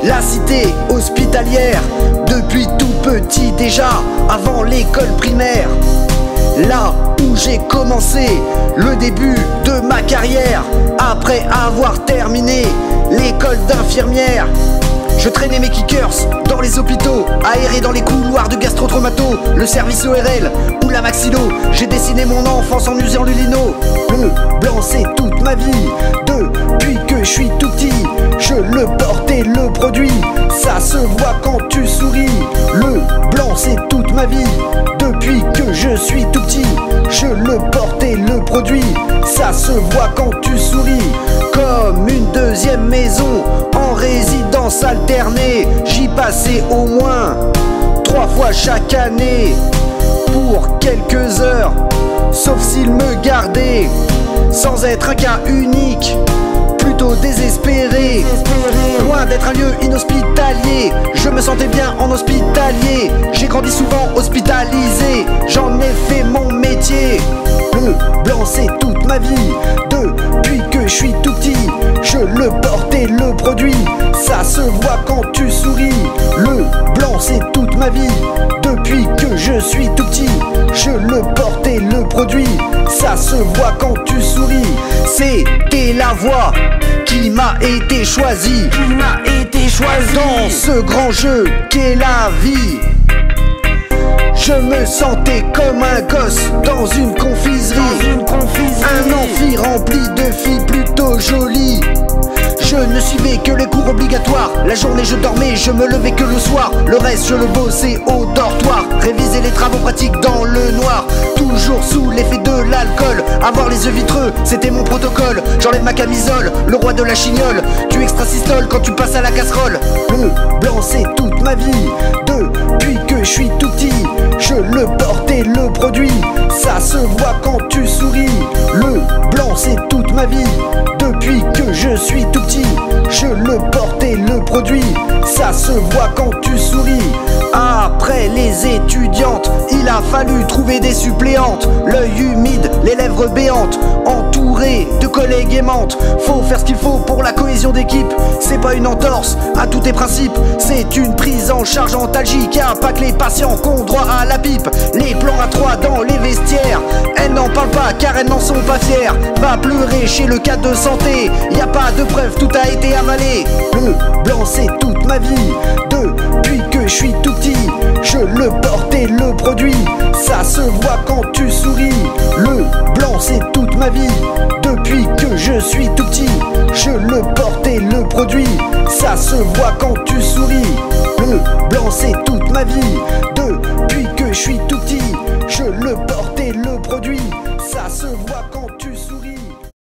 la cité hospitalière. Depuis tout petit déjà, avant l'école primaire. Là où j'ai commencé le début de ma carrière. Après avoir terminé l'école d'infirmière, je traînais mes kickers dans les hôpitaux, aérés dans les couloirs de gastro-traumato, le service ORL ou la maxillo. J'ai dessiné mon enfance en usant le lino. Le blanc c'est toute ma vie, depuis que je suis tout petit. Je le porte et le produit, ça se voit quand tu souris. Le blanc c'est toute ma vie, depuis que je suis tout petit. Je le porte et le produit, ça se voit quand tu souris. Comme une deuxième maison en résidence alternée, j'y passais au moins 3 fois chaque année pour quelques heures, sauf s'il me gardait sans être un cas unique, plutôt désespéré. Loin d'être un lieu inhospitalier, je me sentais bien en hospitalier. J'ai grandi souvent hospitalisé, j'en ai fait mon métier. Le blanc c'est toute ma vie, depuis que je suis tout petit. Je le porte et le produit, ça se voit quand tu souris. Le blanc c'est toute ma vie, depuis que je suis tout petit. Je le porte et le produit, ça se voit quand tu souris. C'était la voix qui m'a été choisie, dans ce grand jeu qu'est la vie. Je me sentais comme un gosse dans une confiserie, un amphi rempli de filles plutôt jolies. Je ne suivais que les cours obligatoires. La journée je dormais, je me levais que le soir. Le reste je le bossais au dortoir. Réviser les travaux pratiques dans le noir, toujours sous l'effet de l'alcool. Avoir les yeux vitreux, c'était mon protocole. J'enlève ma camisole, le roi de la chignole. Tu extrasystole quand tu passes à la casserole. Le blanc c'est toute ma vie, depuis que je suis tout petit. Je le porte et le produit, ça se voit quand tu souris. Le blanc c'est toute ma vie, depuis que je suis tout petit. Je le porte et le produit, ça se voit quand tu souris. Après les étudiantes, il a fallu trouver des suppléantes. L'œil humide, les lèvres béantes, entouré de collègues aimantes. Faut faire ce qu'il faut pour la cohésion d'équipe. C'est pas une entorse à tous tes principes, c'est une prise en charge antalgique. Y'a pas que les patients qui ont droit à la pipe. Les plans à 3 dans les vestiaires, elles n'en parlent pas car elles n'en sont pas fières. Va pleurer chez le cadre de santé, y a pas de preuve, tout a été avalé. Le blanc c'est toute ma vie, depuis que je suis tout petit. Je le porte et le produit, ça se voit quand tu souris. Le blanc c'est toute ma vie, depuis que je suis tout petit. Je le porte et le produit, ça se voit quand tu souris. Le blanc c'est toute ma vie, depuis que